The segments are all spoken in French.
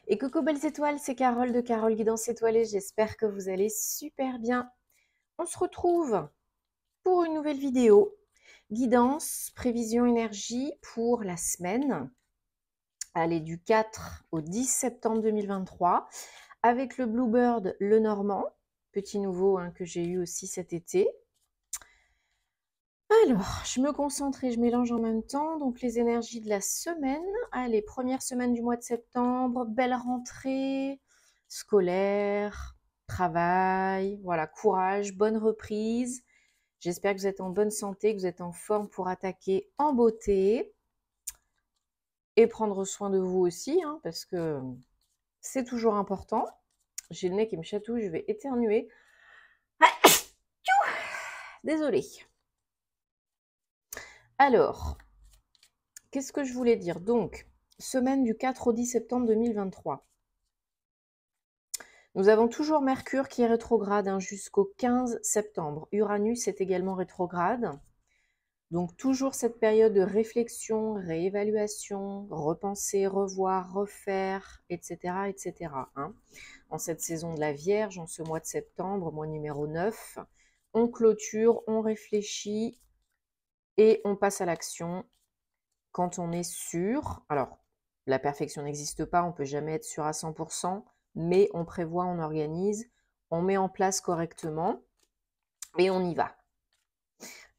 Et coucou belles étoiles, c'est Carole de Carole Guidance Étoilée. J'espère que vous allez super bien. On se retrouve pour une nouvelle vidéo. Guidance, prévision énergie pour la semaine. Allez, du 4 au 10 septembre 2023. Avec le Bluebird le Normand. Petit nouveau que j'ai eu aussi cet été. Alors, je me concentre et je mélange en même temps. Donc, les énergies de la semaine. Allez, première semaine du mois de septembre. Belle rentrée scolaire, travail. Voilà, courage, bonne reprise. J'espère que vous êtes en bonne santé, que vous êtes en forme pour attaquer en beauté. Et prendre soin de vous aussi, parce que c'est toujours important. J'ai le nez qui me chatouille, je vais éternuer. Désolée. Alors, qu'est-ce que je voulais dire? Donc, semaine du 4 au 10 septembre 2023. Nous avons toujours Mercure qui est rétrograde jusqu'au 15 septembre. Uranus est également rétrograde. Donc toujours cette période de réflexion, réévaluation, repenser, revoir, refaire, etc. etc. En cette saison de la Vierge, en ce mois de septembre, mois numéro 9, on clôture, on réfléchit et on passe à l'action quand on est sûr. Alors, la perfection n'existe pas, on ne peut jamais être sûr à 100%, mais on prévoit, on organise, on met en place correctement et on y va.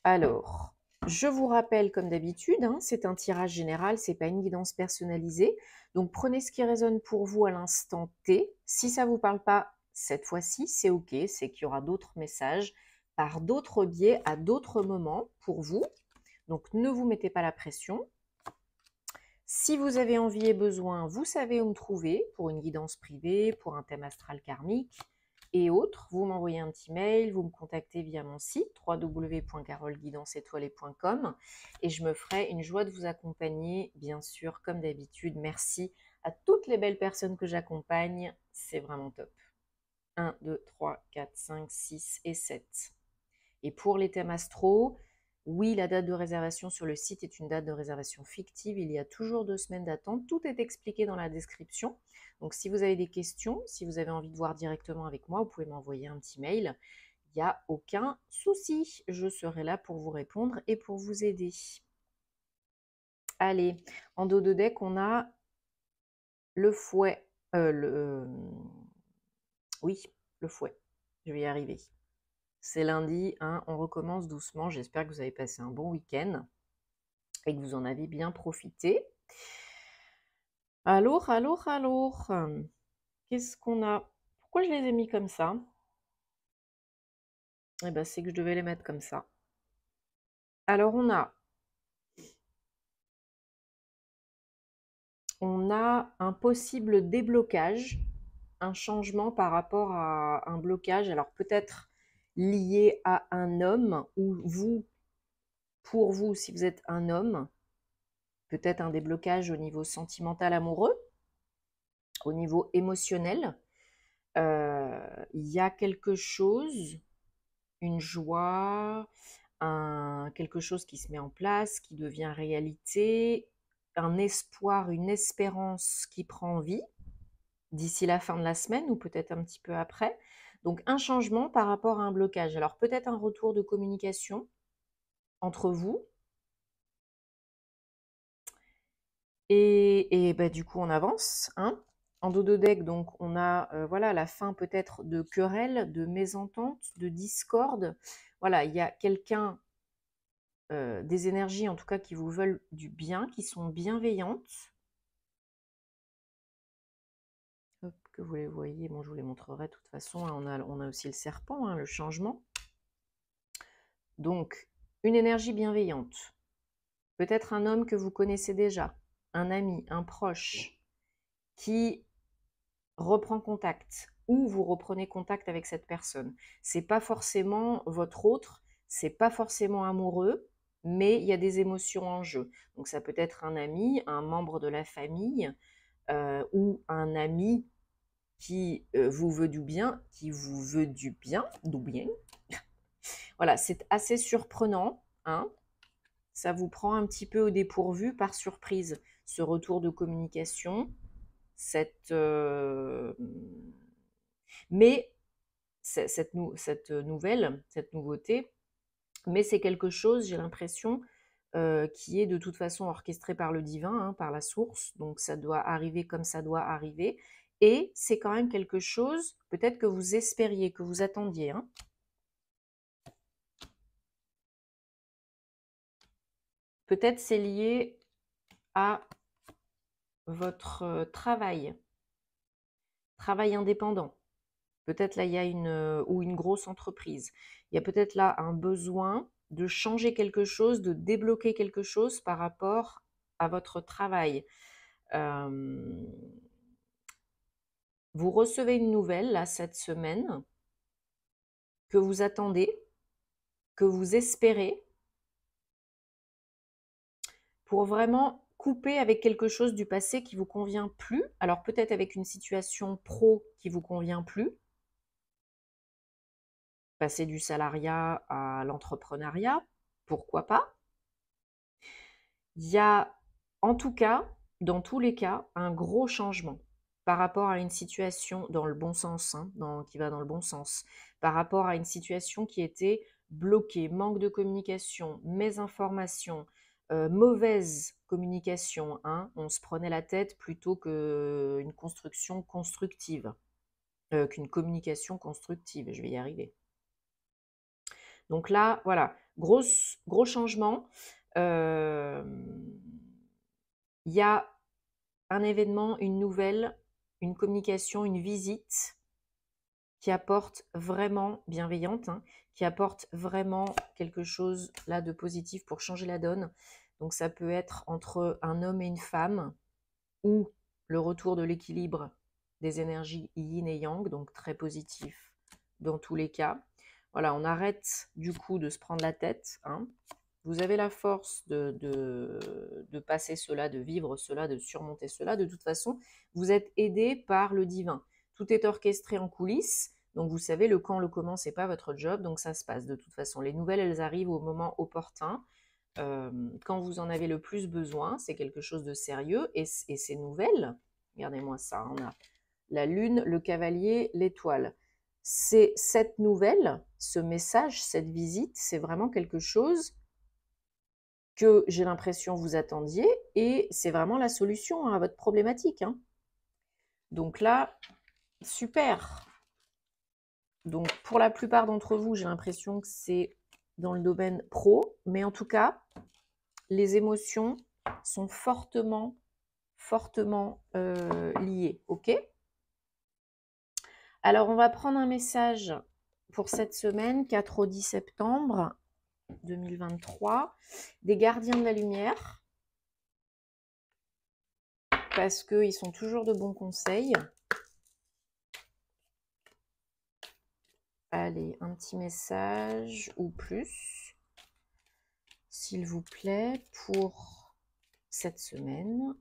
Alors, je vous rappelle comme d'habitude, c'est un tirage général, ce n'est pas une guidance personnalisée. Donc prenez ce qui résonne pour vous à l'instant T. Si ça ne vous parle pas cette fois-ci, c'est OK, c'est qu'il y aura d'autres messages par d'autres biais à d'autres moments pour vous. Donc ne vous mettez pas la pression. Si vous avez envie et besoin, vous savez où me trouver pour une guidance privée, pour un thème astral karmique et autres. Vous m'envoyez un petit mail, vous me contactez via mon site www.caroleguidanceétoilée.com et je me ferai une joie de vous accompagner, bien sûr, comme d'habitude. Merci à toutes les belles personnes que j'accompagne, c'est vraiment top. 1, 2, 3, 4, 5, 6 et 7. Et pour les thèmes astro, oui, la date de réservation sur le site est une date de réservation fictive. Il y a toujours 2 semaines d'attente. Tout est expliqué dans la description. Donc, si vous avez des questions, si vous avez envie de voir directement avec moi, vous pouvez m'envoyer un petit mail. Il n'y a aucun souci. Je serai là pour vous répondre et pour vous aider. Allez, en dos de deck, on a le fouet. Oui, le fouet. Je vais y arriver. C'est lundi, on recommence doucement. J'espère que vous avez passé un bon week-end et que vous en avez bien profité. Alors, qu'est-ce qu'on a? Pourquoi je les ai mis comme ça? Eh bien, c'est que je devais les mettre comme ça. Alors, on a un possible déblocage, un changement par rapport à un blocage. Alors, peut-être lié à un homme ou vous, pour vous, si vous êtes un homme, peut-être un déblocage au niveau sentimental amoureux, au niveau émotionnel. Il y a quelque chose, une joie, quelque chose qui se met en place, qui devient réalité, un espoir, une espérance qui prend vie d'ici la fin de la semaine ou peut-être un petit peu après. Donc un changement par rapport à un blocage. Alors peut-être un retour de communication entre vous. Et bah, du coup, on avance. En dos de deck, donc, on a voilà, la fin peut-être de querelles, de mésententes, de discorde. Voilà, il y a quelqu'un, des énergies en tout cas qui vous veulent du bien, qui sont bienveillantes. Hop, que vous les voyez, bon, je vous les montrerai de toute façon. On a aussi le serpent, le changement. Donc, une énergie bienveillante. Peut-être un homme que vous connaissez déjà, un ami, un proche, qui reprend contact ou vous reprenez contact avec cette personne. C'est pas forcément votre autre, c'est pas forcément amoureux, mais il y a des émotions en jeu. Donc ça peut être un ami, un membre de la famille ou un ami qui vous veut du bien, qui vous veut du bien, du bien. Voilà, c'est assez surprenant, Ça vous prend un petit peu au dépourvu par surprise, ce retour de communication. mais cette nouvelle, cette nouveauté, mais c'est quelque chose, j'ai l'impression, qui est de toute façon orchestré par le divin, hein, par la source, donc ça doit arriver comme ça doit arriver, et c'est quand même quelque chose, peut-être que vous espériez, que vous attendiez, hein. Peut-être c'est lié à votre travail indépendant. Peut-être là, il y a une grosse entreprise. Il y a peut-être là un besoin de changer quelque chose, de débloquer quelque chose par rapport à votre travail. Vous recevez une nouvelle là cette semaine que vous attendez, que vous espérez, pour vraiment couper avec quelque chose du passé qui vous convient plus. Alors peut-être avec une situation pro qui vous convient plus. Passer du salariat à l'entrepreneuriat, pourquoi pas? Il y a, en tout cas, dans tous les cas, un gros changement par rapport à une situation dans le bon sens, hein, qui va dans le bon sens, par rapport à une situation qui était bloquée, manque de communication, mésinformation, mauvaise communication, hein, on se prenait la tête plutôt qu'une construction constructive, qu'une communication constructive, je vais y arriver. Donc là, voilà, gros changement. Il y a un événement, une nouvelle, une communication, une visite qui apporte vraiment bienveillante, hein, qui apporte vraiment quelque chose là de positif pour changer la donne. Donc ça peut être entre un homme et une femme ou le retour de l'équilibre des énergies yin et yang, donc très positif dans tous les cas. Voilà, on arrête du coup de se prendre la tête, hein. Vous avez la force de passer cela, de vivre cela, de surmonter cela. De toute façon, vous êtes aidé par le divin. Tout est orchestré en coulisses. Donc vous savez, le quand, le comment, c'est pas votre job. Donc ça se passe de toute façon. Les nouvelles, elles arrivent au moment opportun. Quand vous en avez le plus besoin, c'est quelque chose de sérieux. Et ces nouvelles, regardez-moi ça, on a la lune, le cavalier, l'étoile. C'est cette nouvelle, ce message, cette visite, c'est vraiment quelque chose que j'ai l'impression vous attendiez, et c'est vraiment la solution à votre problématique, hein. Donc là, super. Donc pour la plupart d'entre vous, j'ai l'impression que c'est dans le domaine pro, mais en tout cas, les émotions sont fortement liées, ok? Alors, on va prendre un message pour cette semaine, 4 au 10 septembre 2023, des gardiens de la lumière, parce qu'ils sont toujours de bons conseils. Allez, un petit message ou plus, s'il vous plaît, pour cette semaine.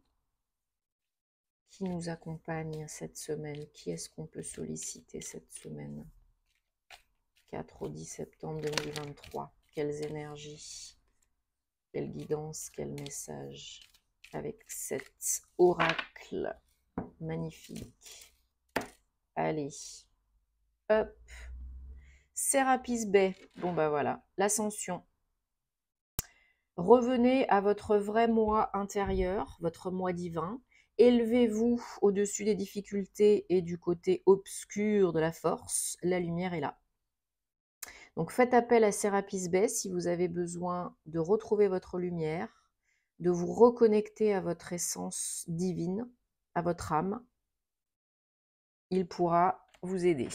Qui nous accompagne cette semaine? Qui est-ce qu'on peut solliciter cette semaine? 4 au 10 septembre 2023. Quelles énergies? Quelle guidance? Quel message? Avec cet oracle magnifique. Allez. Hop. Sérapis Bay. Bon bah voilà. L'ascension. Revenez à votre vrai moi intérieur, votre moi divin. Élevez-vous au-dessus des difficultés et du côté obscur de la force. La lumière est là. Donc faites appel à Sérapis Bay si vous avez besoin de retrouver votre lumière, de vous reconnecter à votre essence divine, à votre âme. Il pourra vous aider.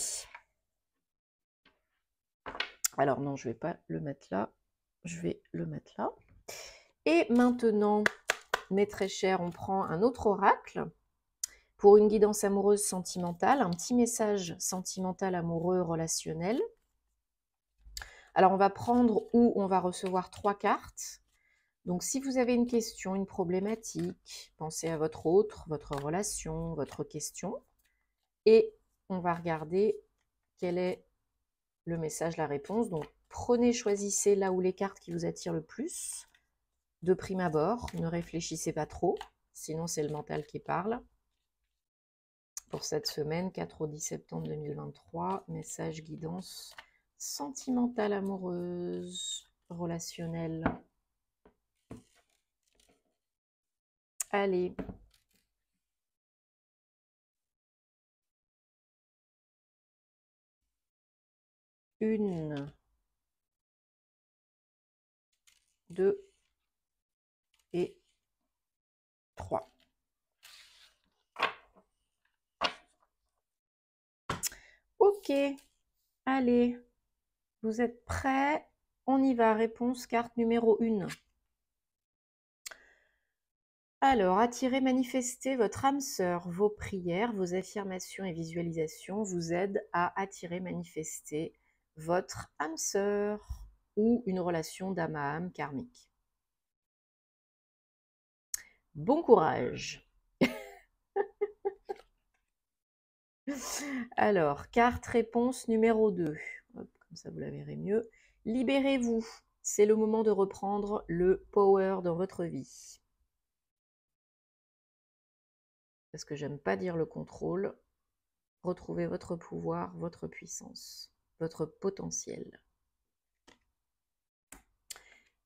Alors non, je ne vais pas le mettre là. Je vais le mettre là. Et maintenant, mes très chers, on prend un autre oracle pour une guidance amoureuse sentimentale, un petit message sentimental, amoureux, relationnel. Alors, on va prendre ou on va recevoir 3 cartes. Donc, si vous avez une question, une problématique, pensez à votre autre, votre relation, votre question. Et on va regarder quel est le message, la réponse. Donc, prenez, choisissez là où les cartes qui vous attirent le plus. De prime abord, ne réfléchissez pas trop, sinon c'est le mental qui parle. pour cette semaine, 4 au 10 septembre 2023. Message guidance sentimentale, amoureuse, relationnelle. Allez. Une, 2 et 3. Ok, allez, vous êtes prêts? On y va, réponse carte numéro 1. Alors, attirez, manifestez votre âme sœur. Vos prières, vos affirmations et visualisations vous aident à attirer, manifester votre âme sœur ou une relation d'âme à âme karmique. Bon courage. Alors, carte réponse numéro 2. Hop, comme ça, vous la verrez mieux. Libérez-vous. C'est le moment de reprendre le power dans votre vie. Parce que j'aime pas dire le contrôle. Retrouvez votre pouvoir, votre puissance, votre potentiel.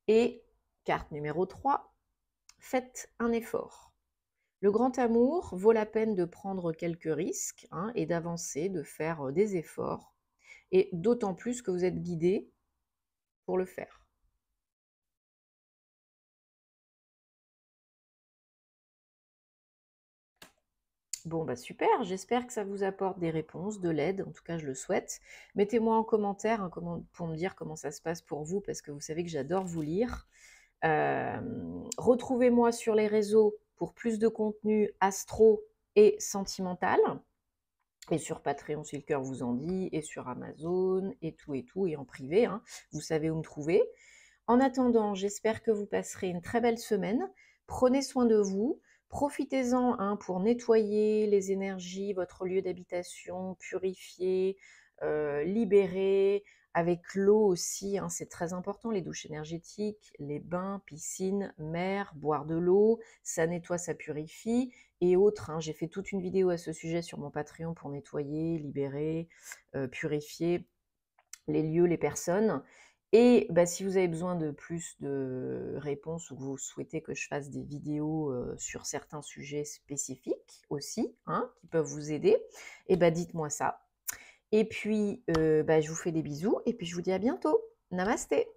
Et carte numéro 3. Faites un effort. Le grand amour vaut la peine de prendre quelques risques et d'avancer, de faire des efforts. Et d'autant plus que vous êtes guidé pour le faire. Bon, bah super, j'espère que ça vous apporte des réponses, de l'aide, en tout cas je le souhaite. Mettez-moi en commentaire pour me dire comment ça se passe pour vous, parce que vous savez que j'adore vous lire. Retrouvez-moi sur les réseaux pour plus de contenu astro et sentimental. Et sur Patreon, si le cœur vous en dit, et sur Amazon, et tout, et en privé. Vous savez où me trouver. En attendant, j'espère que vous passerez une très belle semaine. Prenez soin de vous. Profitez-en pour nettoyer les énergies, votre lieu d'habitation, purifier, libérer, avec l'eau aussi, c'est très important, les douches énergétiques, les bains, piscines, mer, boire de l'eau, ça nettoie, ça purifie, et autres. J'ai fait toute une vidéo à ce sujet sur mon Patreon pour nettoyer, libérer, purifier les lieux, les personnes. Et si vous avez besoin de plus de réponses ou que vous souhaitez que je fasse des vidéos sur certains sujets spécifiques aussi, qui peuvent vous aider, dites-moi ça. Et puis, je vous fais des bisous et puis je vous dis à bientôt. Namasté.